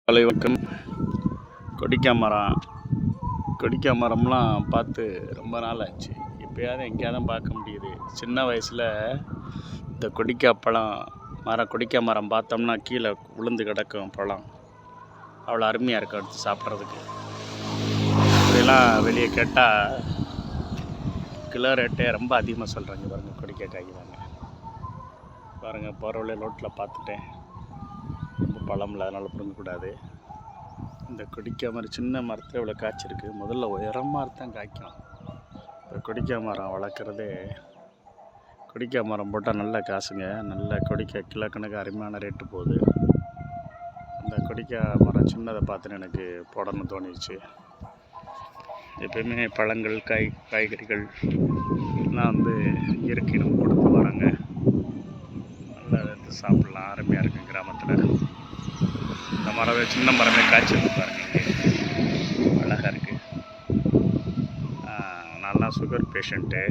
வணக்கம். கொடிக்கா மரம்லாம் பார்த்து ரொம்ப நாள் ஆச்சு. இப்போயாவது எங்கேயாவது பார்க்க முடியுது. சின்ன வயசில் இந்த கொடிக்கா மரம் பார்த்தோம்னா கீழே விழுந்து கிடக்கும் பழம். அவ்வளோ அருமையாக இருக்கும் எடுத்து சாப்பிட்றதுக்கு. இதெல்லாம் வெளியே கேட்டால் கிலோ ரேட்டே ரொம்ப அதிகமாக சொல்கிறாங்க. பாருங்கள், கொடிக்காய் காய்க்கிறாங்க பாருங்கள். போகிற வழியில் ரோட்டில் பார்த்துட்டேன். ரொம்ப பழம் இல்லை, அதனால் பிடுங்கக்கூடாது. இந்த கொடிக்காய் மரம் சின்ன மரத்தில் இவ்வளோ காய்ச்சிருக்கு. முதல்ல உயரமாக தான் காய்க்கும். இப்போ கொடிக்காய் மரம் வளர்க்குறதே, கொடிக்காய் மரம் போட்டால் நல்ல காசுங்க. நல்ல கொடிக்காய் கிலோ கணக்கு அருமையான ரேட்டு போகுது. அந்த கொடிக்காய் மரம் சின்னதை பார்த்துன்னு எனக்கு போடணும்னு தோணிடுச்சு. எப்பயுமே பழங்கள் காய்கறிகள் எல்லாம் இயற்கை நம்ம கொடுத்து வராங்க. நல்லா எடுத்து சாப்பிட்லாம். அருமையாக இருக்குது கிராமத்தில். இந்த மரமே சின்ன மரமே காய்ச்சி பாருங்க, அழகாக இருக்குது. நல்லா சுகர் பேஷண்ட்டு,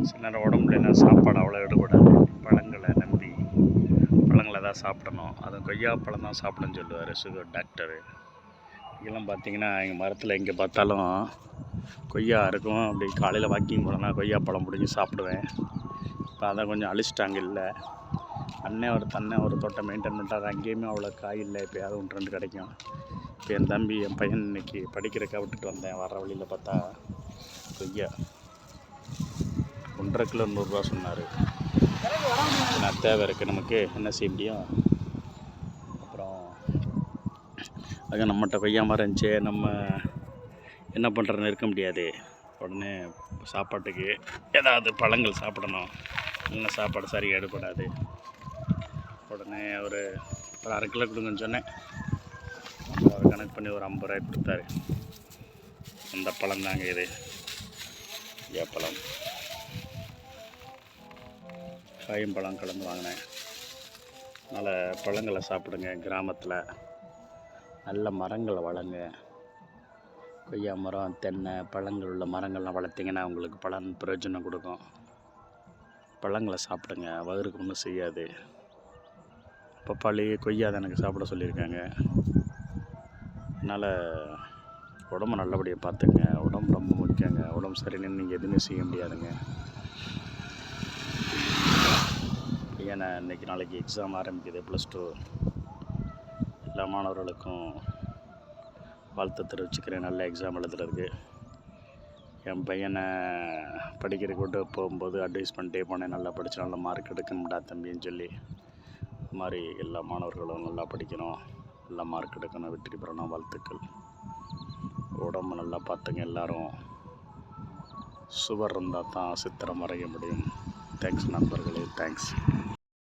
சில நேரம் உடம்புல சாப்பாடு அவ்வளோ எடுபடாது. பழங்களை நம்பி பழங்களை தான் சாப்பிடணும். அதுவும் கொய்யாப்பழம் தான் சாப்பிடணும்னு சொல்லுவார் சுகர் டாக்டரு. இதெல்லாம் பார்த்திங்கன்னா எங்கள் மரத்தில் எங்கே பார்த்தாலும் கொய்யா இருக்கும். அப்படி காலையில் வாக்கிங் போனோன்னா கொய்யாப்பழம் பிடிச்சி சாப்பிடுவேன். இப்போ அதை கொஞ்சம் அழிச்சிட்டாங்க. இல்லை, அண்ணன் ஒரு தோட்டம் மெயின்டைன் பண்ணுறாரு. அங்கேயுமே அவ்வளோ காய் இல்லை. எப்போயாவது 1-2 கிடைக்கும். இப்போ என் பையன் இன்றைக்கி படிக்கிறக்க விட்டுட்டு வந்தேன். வர வழியில் பார்த்தா கொய்யா 1.5 கிலோ 100 ரூபா சொன்னார். நான் தேவை இருக்குது, நமக்கு என்ன செய்ய முடியும். அப்புறம் அது நம்மகிட்ட கொய்யா மரம் இருந்துச்சு, நம்ம என்ன பண்ணுறதுன்னு இருக்க முடியாது. உடனே சாப்பாட்டுக்கு ஏதாவது பழங்கள் சாப்பிடணும். இல்லைன்னா சாப்பாடு சரியாக எடுப்படாது. உடனே ஒரு 1/2 கிலோ கொடுங்கன்னு சொன்னேன். அவர் கணக்கு பண்ணி ஒரு 50 ரூபாய் கொடுத்தாரு. அந்த பழம் தாங்க இது, ஏப்பழம். காயும் பழம் கலந்து வாங்கினேன். அதனால் பழங்களை சாப்பிடுங்க. கிராமத்தில் நல்ல மரங்களை வளங்க. கொய்யா மரம், தென்னை, பழங்கள் உள்ள மரங்கள்லாம் வளர்த்திங்கன்னா உங்களுக்கு பலன் பிரயோஜனம் கொடுக்கும். பழங்களை சாப்பிடுங்க, வயிறுக்கு ஒன்றும் செய்யாது. பப்பாளி, கொய்யா தான் எனக்கு சாப்பிட சொல்லியிருக்காங்க. அதனால் உடம்பு நல்லபடியாக பார்த்துங்க. உடம்பு ரொம்ப முக்கியங்க. உடம்பு சரியில்லைன்னு நீங்கள் எதுவுமே செய்ய முடியாதுங்க. ஏன்னா நாளைக்கு எக்ஸாம் ஆரம்பிக்குது. +2 எல்லா மாணவர்களுக்கும் வாழ்த்து தெரிவிச்சுக்கிறேன். நல்ல எக்ஸாம் எழுதுறதுக்கு. என் பையனை படிக்கிறதுக்கு விட்டு போகும்போது அட்வைஸ் பண்ணிட்டே போனேன். நல்லா படித்து நல்ல மார்க் எடுக்கணும்டா தம்பின்னு சொல்லி. இது மாதிரி எல்லா மாணவர்களும் நல்லா படிக்கணும், நல்லா மார்க் எடுக்கணும், வெற்றி பெறணும். வாழ்த்துக்கள். உடம்பு நல்லா பார்த்துங்க. எல்லோரும் சுவர் இருந்தால் தான் சித்திரம் வரைய முடியும். தேங்க்ஸ் நண்பர்களே, தேங்க்ஸ்.